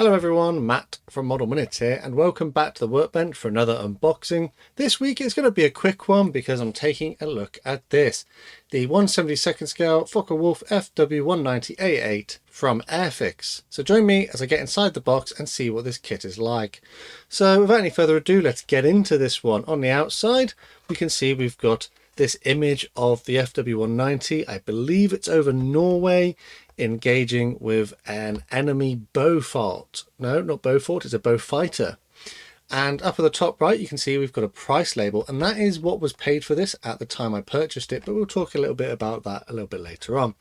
Hello everyone, Matt from Model Minutes here, and welcome back to the workbench for another unboxing. This week it's going to be a quick one because I'm taking a look at this. The 1/72 scale Focke-Wulf Fw190-A8 from Airfix. So join me as I get inside the box and see what this kit is like. So without any further ado, let's get into this one. On the outside we can see we've got this image of the Fw190. I believe it's over Norway, engaging with an enemy Beaufort. No, not Beaufort, it's a Beaufighter. And up at the top right you can see we've got a price label, and that is what was paid for this at the time I purchased it, but we'll talk a little bit about that a little bit later on.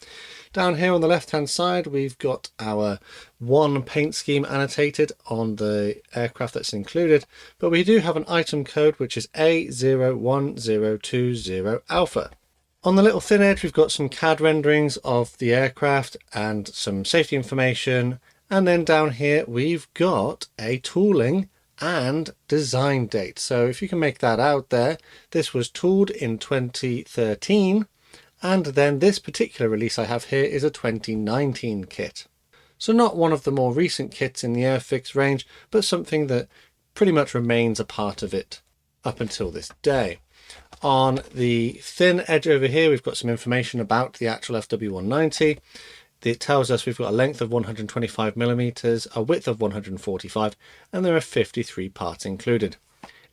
Down here on the left hand side we've got our one paint scheme annotated on the aircraft that's included, but we do have an item code which is A01020 Alpha. On the little thin edge we've got some CAD renderings of the aircraft and some safety information, and then down here we've got a tooling and design date. So if you can make that out there, this was tooled in 2013, and then this particular release I have here is a 2019 kit. So not one of the more recent kits in the Airfix range, but something that pretty much remains a part of it up until this day. On the thin edge over here we've got some information about the actual FW190. It tells us we've got a length of 125mm, a width of 145, and there are 53 parts included.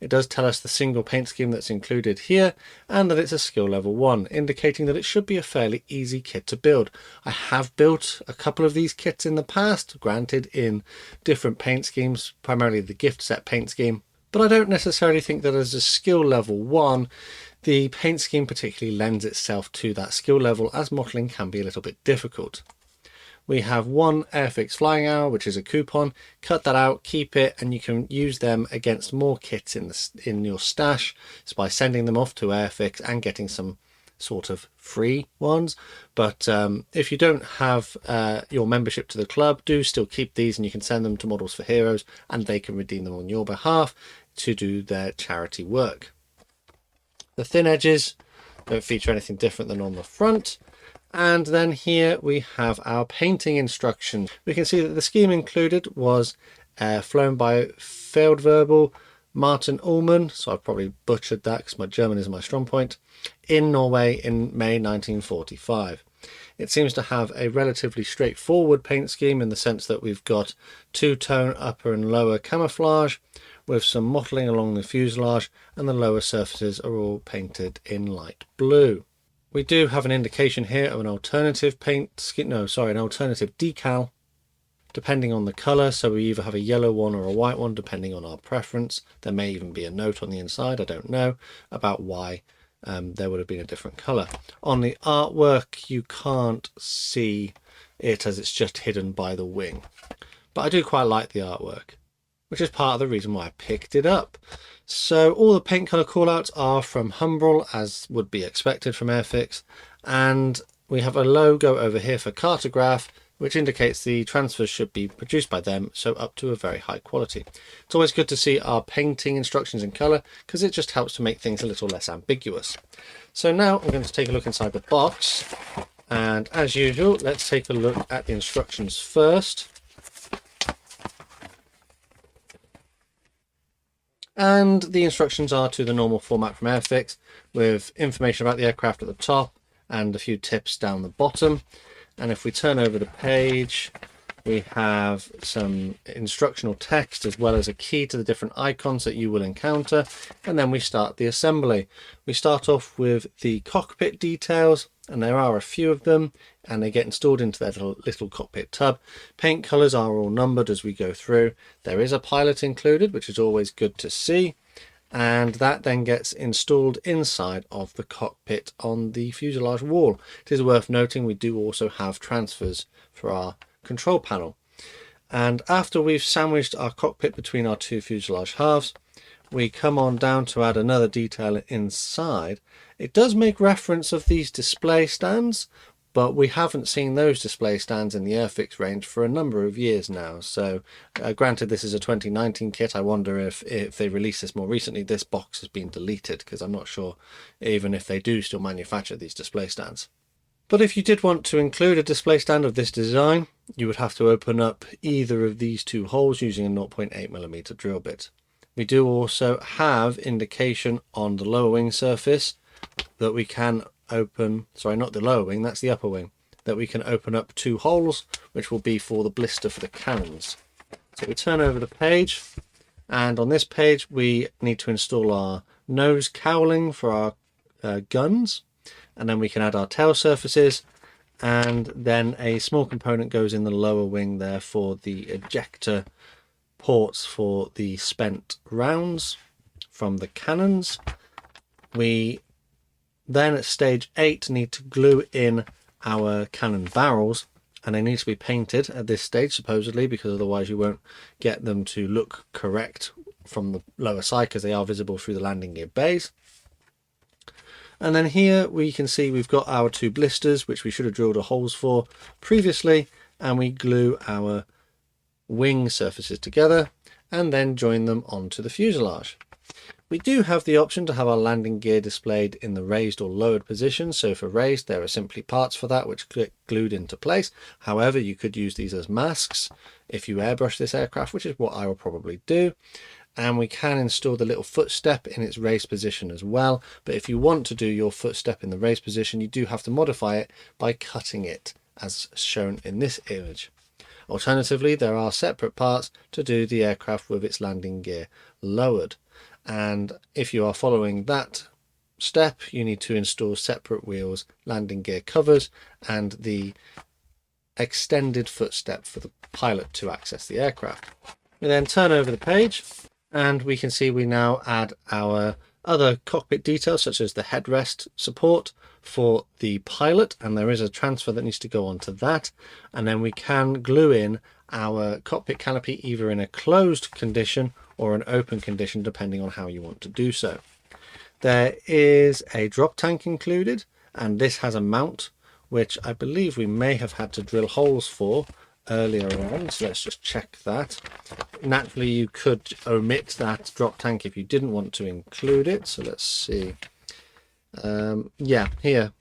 It does tell us the single paint scheme that's included here, and that it's a skill level 1, indicating that it should be a fairly easy kit to build. I have built a couple of these kits in the past, granted in different paint schemes, primarily the gift set paint scheme, but I don't necessarily think that as a skill level 1, the paint scheme particularly lends itself to that skill level, as modelling can be a little bit difficult. We have one Airfix flying hour, which is a coupon. Cut that out, keep it, and you can use them against more kits in your stash. So by sending them off to Airfix and getting some sort of free ones. But if you don't have your membership to the club, do still keep these, and you can send them to Models for Heroes and they can redeem them on your behalf to do their charity work. The thin edges don't feature anything different than on the front. And then here we have our painting instructions. We can see that the scheme included was flown by Feldwebel Martin Ullmann, so I've probably butchered that because my German is my strong point, in Norway in May 1945. It seems to have a relatively straightforward paint scheme in the sense that we've got two-tone upper and lower camouflage with some mottling along the fuselage, and the lower surfaces are all painted in light blue. We do have an indication here of an alternative paint scheme, an alternative decal, depending on the colour. So we either have a yellow one or a white one, depending on our preference. There may even be a note on the inside, I don't know, about why there would have been a different colour. On the artwork, you can't see it as it's just hidden by the wing. But I do quite like the artwork, which is part of the reason why I picked it up. So all the paint colour callouts are from Humbrol, as would be expected from Airfix, and we have a logo over here for Cartograph, which indicates the transfers should be produced by them, so up to a very high quality. It's always good to see our painting instructions in colour, because it just helps to make things a little less ambiguous. So now I'm going to take a look inside the box, and as usual, let's take a look at the instructions first. And the instructions are to the normal format from Airfix, with information about the aircraft at the top and a few tips down the bottom. And if we turn over the page, we have some instructional text as well as a key to the different icons that you will encounter, and then we start the assembly. We start off with the cockpit details, and there are a few of them, and they get installed into their little cockpit tub. Paint colours are all numbered as we go through. There is a pilot included, which is always good to see, and that then gets installed inside of the cockpit on the fuselage wall. It is worth noting we do also have transfers for our control panel. And after we've sandwiched our cockpit between our two fuselage halves, we come on down to add another detail inside. It does make reference of these display stands, but we haven't seen those display stands in the Airfix range for a number of years now. So granted this is a 2019 kit, I wonder if they released this more recently, this box has been deleted, because I'm not sure even if they do still manufacture these display stands. But if you did want to include a display stand of this design, you would have to open up either of these two holes using a 0.8mm drill bit. We do also have indication on the lower wing surface that we can open, sorry, not the lower wing, that's the upper wing, that we can open up two holes, which will be for the blister for the cannons. So we turn over the page, and on this page we need to install our nose cowling for our guns, and then we can add our tail surfaces, and then a small component goes in the lower wing there for the ejector ports for the spent rounds from the cannons. We then at stage 8 need to glue in our cannon barrels, and they need to be painted at this stage supposedly, because otherwise you won't get them to look correct from the lower side, because they are visible through the landing gear bays. And then here we can see we've got our two blisters, which we should have drilled holes for previously, and we glue our wing surfaces together and then join them onto the fuselage. We do have the option to have our landing gear displayed in the raised or lowered position. So for raised, there are simply parts for that which get glued into place. However, you could use these as masks if you airbrush this aircraft, which is what I will probably do. And we can install the little footstep in its raised position as well. But if you want to do your footstep in the raised position, you do have to modify it by cutting it as shown in this image. Alternatively, there are separate parts to do the aircraft with its landing gear lowered. And if you are following that step, you need to install separate wheels, landing gear covers, and the extended footstep for the pilot to access the aircraft. We then turn over the page, and we can see we now add our other cockpit details, such as the headrest support for the pilot, and there is a transfer that needs to go onto that. And then we can glue in our cockpit canopy either in a closed condition or an open condition, depending on how you want to do so. There is a drop tank included, and this has a mount which I believe we may have had to drill holes for earlier on, so let's just check that. Naturally, you could omit that drop tank if you didn't want to include it, so let's see. Yeah, here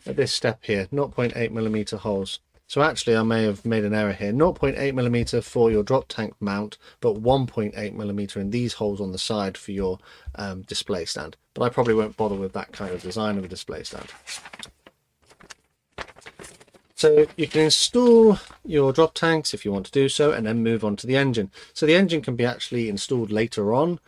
at this step here, 0.8mm holes. So actually I may have made an error here. 0.8mm for your drop tank mount, but 1.8mm in these holes on the side for your display stand. But I probably won't bother with that kind of design of a display stand. So you can install your drop tanks if you want to do so, and then move on to the engine. So the engine can be actually installed later on,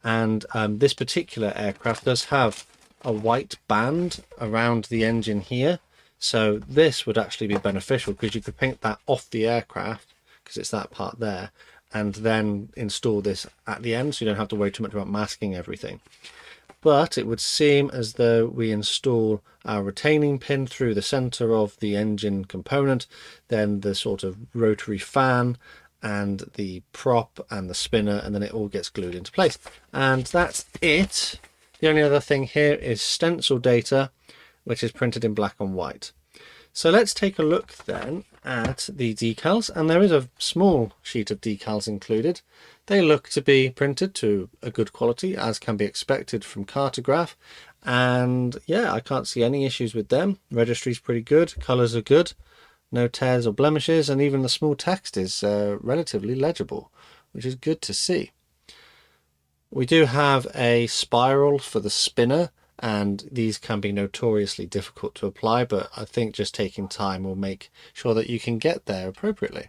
and this particular aircraft does have a white band around the engine here. So this would actually be beneficial, because you could paint that off the aircraft, because it's that part there, and then install this at the end, so you don't have to worry too much about masking everything. But it would seem as though we install our retaining pin through the center of the engine component, then the sort of rotary fan and the prop and the spinner, and then it all gets glued into place. And that's it. The only other thing here is stencil data, which is printed in black and white. So let's take a look then at the decals, and there is a small sheet of decals included. They look to be printed to a good quality, as can be expected from Cartograph, and yeah, I can't see any issues with them. Registry's pretty good, colours are good, no tears or blemishes, and even the small text is relatively legible, which is good to see. We do have a spiral for the spinner, and these can be notoriously difficult to apply, but I think just taking time will make sure that you can get there appropriately.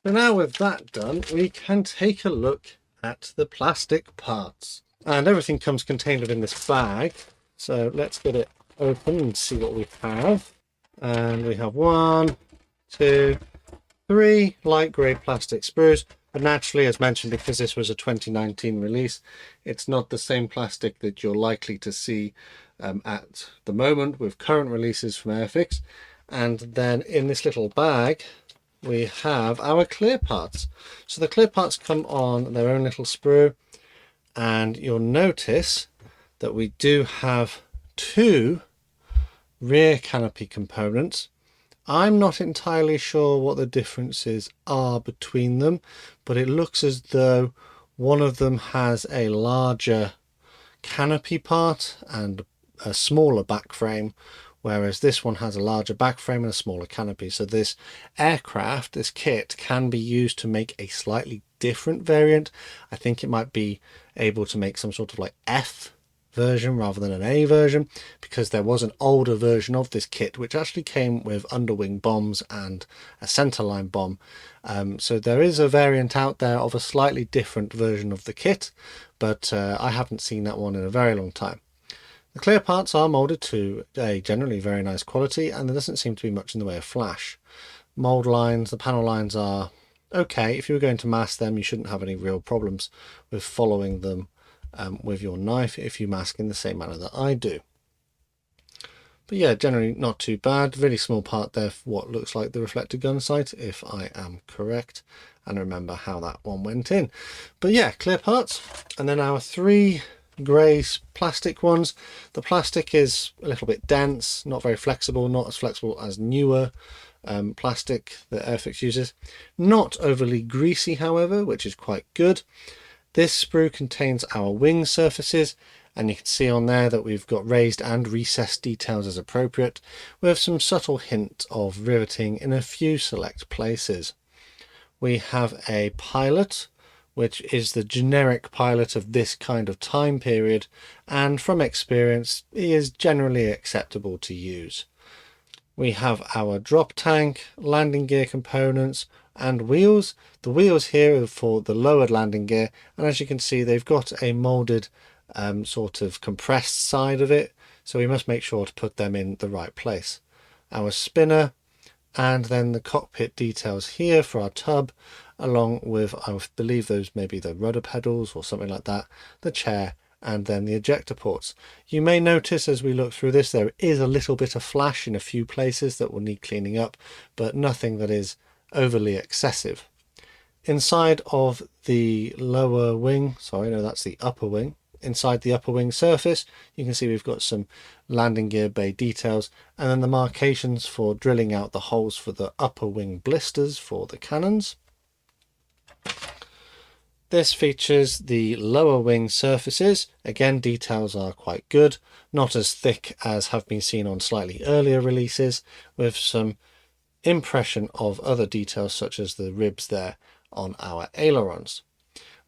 So now with that done, we can take a look at the plastic parts. And everything comes contained within this bag. So let's get it open and see what we have. And we have 1, 2, 3 light grey plastic sprues. But naturally, as mentioned, because this was a 2019 release, it's not the same plastic that you're likely to see at the moment with current releases from Airfix. And then in this little bag, we have our clear parts. So the clear parts come on their own little sprue, and you'll notice that we do have 2 rear canopy components. I'm not entirely sure what the differences are between them, but it looks as though one of them has a larger canopy part and a smaller back frame, whereas this one has a larger back frame and a smaller canopy. So this aircraft, this kit, can be used to make a slightly different variant. I think it might be able to make some sort of like F version rather than an A version, because there was an older version of this kit which actually came with underwing bombs and a centerline bomb. So there is a variant out there of a slightly different version of the kit, but I haven't seen that one in a very long time. The clear parts are moulded to a generally very nice quality, and there doesn't seem to be much in the way of flash. Mould lines, the panel lines are okay. If you were going to mask them, you shouldn't have any real problems with following them with your knife if you mask in the same manner that I do. But yeah, generally not too bad. Really small part there for what looks like the reflector gun sight, if I am correct, and remember how that one went in. But yeah, clear parts. And then our 3 grey plastic ones. The plastic is a little bit dense, not very flexible, not as flexible as newer plastic that Airfix uses. Not overly greasy, however, which is quite good. This sprue contains our wing surfaces, and you can see on there that we've got raised and recessed details as appropriate, with some subtle hint of riveting in a few select places. We have a pilot, which is the generic pilot of this kind of time period, and from experience is generally acceptable to use. We have our drop tank, landing gear components, and wheels. The wheels here are for the lowered landing gear, and as you can see they've got a moulded sort of compressed side of it, so we must make sure to put them in the right place. Our spinner, and then the cockpit details here for our tub, along with, I believe those may be the rudder pedals or something like that, the chair, and then the ejector ports. You may notice as we look through this there is a little bit of flash in a few places that will need cleaning up, but nothing that is overly excessive. Inside of the lower wing, sorry, no, that's the upper wing. Inside the upper wing surface, you can see we've got some landing gear bay details, and then the markations for drilling out the holes for the upper wing blisters for the cannons. This features the lower wing surfaces. Again, details are quite good, not as thick as have been seen on slightly earlier releases, with some impression of other details such as the ribs there on our ailerons.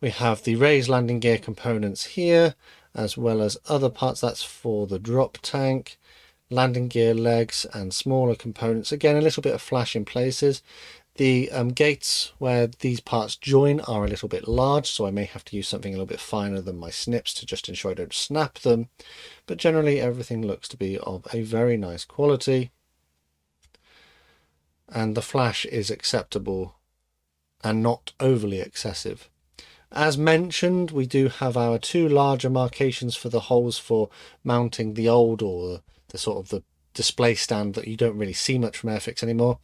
We have the raised landing gear components here, as well as other parts. That's for the drop tank, landing gear legs, and smaller components. Again, a little bit of flash in places. The gates where these parts join are a little bit large, so I may have to use something a little bit finer than my snips to just ensure I don't snap them. But generally everything looks to be of a very nice quality, and the flash is acceptable and not overly excessive. As mentioned, we do have our 2 larger markations for the holes for mounting the old, or the sort of the display stand that you don't really see much from Airfix anymore.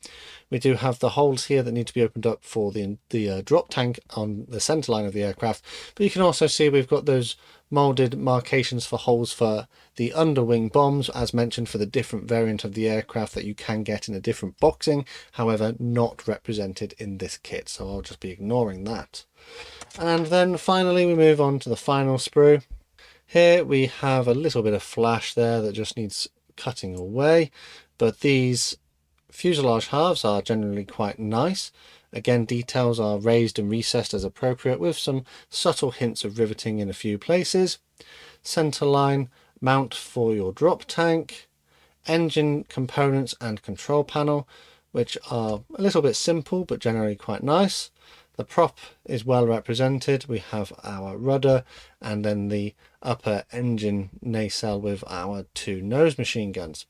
We do have the holes here that need to be opened up for the drop tank on the center line of the aircraft, but you can also see we've got those molded markations for holes for the underwing bombs, as mentioned, for the different variant of the aircraft that you can get in a different boxing, however not represented in this kit, so I'll just be ignoring that. And then finally we move on to the final sprue. Here we have a little bit of flash there that just needs cutting away, but these fuselage halves are generally quite nice. Again, details are raised and recessed as appropriate, with some subtle hints of riveting in a few places. Centerline mount for your drop tank, engine components and control panel, which are a little bit simple but generally quite nice. The prop is well represented. We have our rudder and then the upper engine nacelle with our 2 nose machine guns.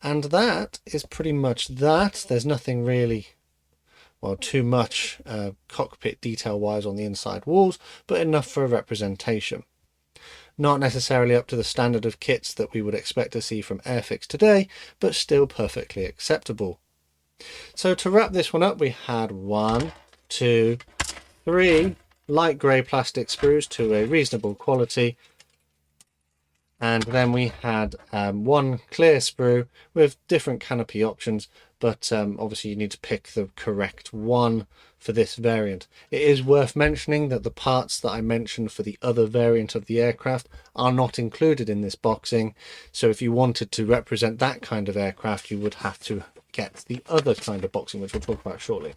And that is pretty much that. There's nothing really, well, too much cockpit detail wise on the inside walls, but enough for a representation. Not necessarily up to the standard of kits that we would expect to see from Airfix today, but still perfectly acceptable. So to wrap this one up, we had 1, 2, 3 light grey plastic sprues to a reasonable quality, and then we had 1 clear sprue with different canopy options, but obviously you need to pick the correct one for this variant. It is worth mentioning that the parts that I mentioned for the other variant of the aircraft are not included in this boxing, so if you wanted to represent that kind of aircraft, you would have to get the other kind of boxing, which we'll talk about shortly.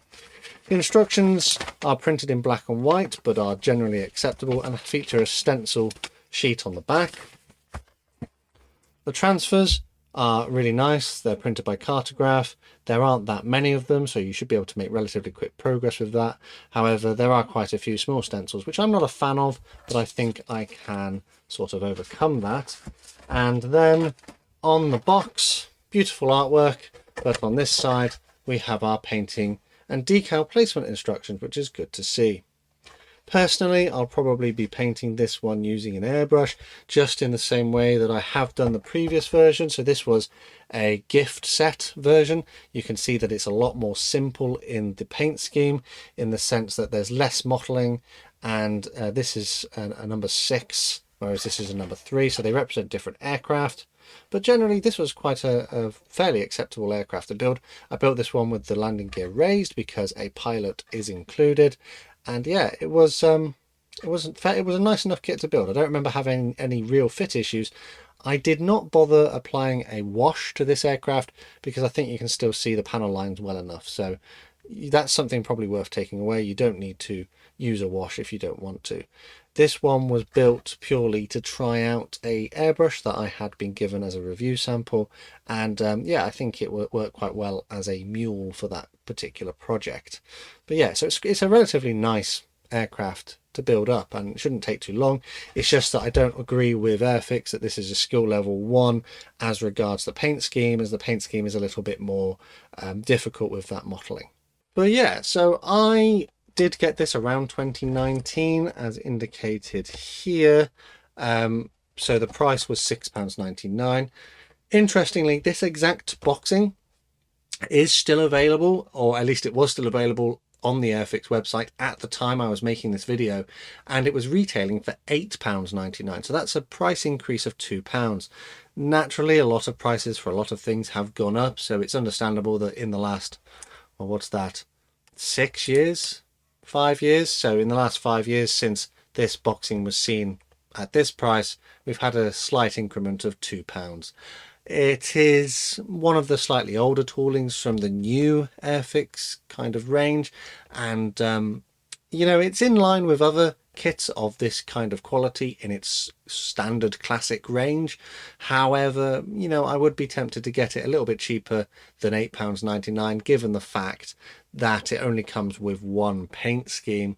The instructions are printed in black and white, but are generally acceptable and feature a stencil sheet on the back. The transfers are really nice. They're printed by Cartograph. There aren't that many of them, so you should be able to make relatively quick progress with that. However, there are quite a few small stencils, which I'm not a fan of, but I think I can sort of overcome that. And then on the box, beautiful artwork, but on this side we have our painting and decal placement instructions, which is good to see. Personally, I'll probably be painting this one using an airbrush, just in the same way that I have done the previous version. So this was a gift set version. You can see that it's a lot more simple in the paint scheme, in the sense that there's less mottling, and this is a number 6, whereas this is a number 3, so they represent different aircraft. But generally this was quite a fairly acceptable aircraft to build. I built this one with the landing gear raised because a pilot is included. And yeah, it was a nice enough kit to build. I don't remember having any real fit issues. I did not bother applying a wash to this aircraft because I think you can still see the panel lines well enough. So that's something probably worth taking away. You don't need to use a wash if you don't want to. This one was built purely to try out a airbrush that I had been given as a review sample, and yeah, I think it worked quite well as a mule for that particular project. But yeah, so it's a relatively nice aircraft to build up, and it shouldn't take too long. It's just that I don't agree with Airfix that this is a skill level 1 as regards the paint scheme, as the paint scheme is a little bit more difficult with that mottling. But yeah, so I did get this around 2019 as indicated here. So the price was £6.99. Interestingly, this exact boxing is still available, or at least it was still available on the Airfix website at the time I was making this video, and it was retailing for £8.99. So that's a price increase of £2. Naturally, a lot of prices for a lot of things have gone up, so it's understandable that in the last, well, what's that, 6 years? 5 years, so in the last 5 years since this boxing was seen at this price, we've had a slight increment of £2. It is one of the slightly older toolings from the new Airfix kind of range, and you know, it's in line with other kits of this kind of quality in its standard classic range. However, you know, I would be tempted to get it a little bit cheaper than £8.99, given the fact that it only comes with one paint scheme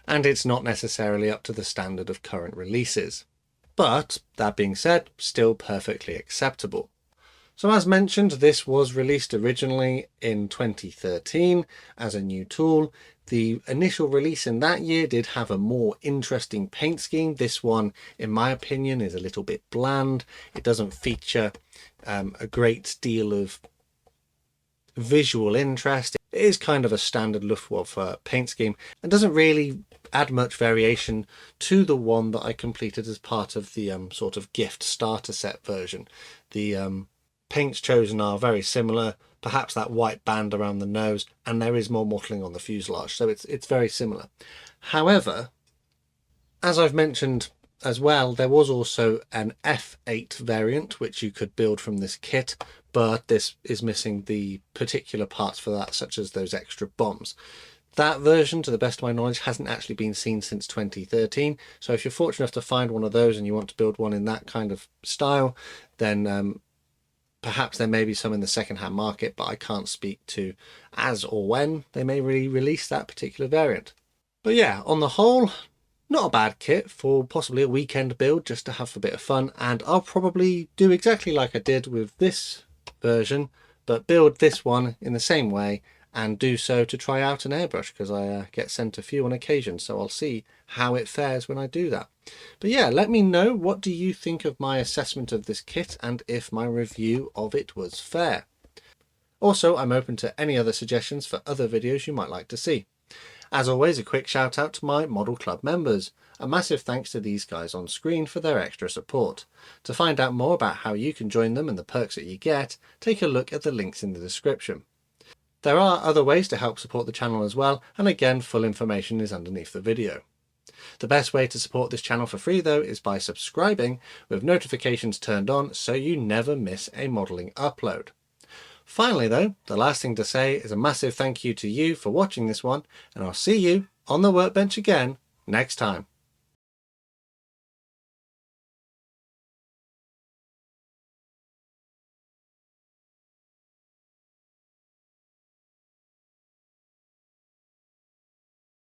and it's not necessarily up to the standard of current releases. But that being said, still perfectly acceptable. So as mentioned, this was released originally in 2013 as a new tool. The initial release in that year did have a more interesting paint scheme. This one, in my opinion, is a little bit bland. It doesn't feature a great deal of visual interest. It is kind of a standard Luftwaffe paint scheme and doesn't really add much variation to the one that I completed as part of the sort of gift starter set version. The paints chosen are very similar, perhaps that white band around the nose, and there is more mottling on the fuselage, so it's very similar. However, as I've mentioned as well, there was also an F8 variant which you could build from this kit, but this is missing the particular parts for that, such as those extra bombs. That version, to the best of my knowledge, hasn't actually been seen since 2013, so if you're fortunate enough to find one of those and you want to build one in that kind of style, then perhaps there may be some in the second-hand market, but I can't speak to as or when they may release that particular variant. But yeah, on the whole, not a bad kit for possibly a weekend build just to have a bit of fun, and I'll probably do exactly like I did with this version, but build this one in the same way and do so to try out an airbrush, because I get sent a few on occasion, so I'll see how it fares when I do that. But yeah, let me know, what do you think of my assessment of this kit and if my review of it was fair. Also, I'm open to any other suggestions for other videos you might like to see. As always, a quick shout out to my Model Club members. A massive thanks to these guys on screen for their extra support. To find out more about how you can join them and the perks that you get, take a look at the links in the description. There are other ways to help support the channel as well, and again, full information is underneath the video. The best way to support this channel for free though is by subscribing with notifications turned on so you never miss a modelling upload. Finally though, the last thing to say is a massive thank you to you for watching this one, and I'll see you on the workbench again next time.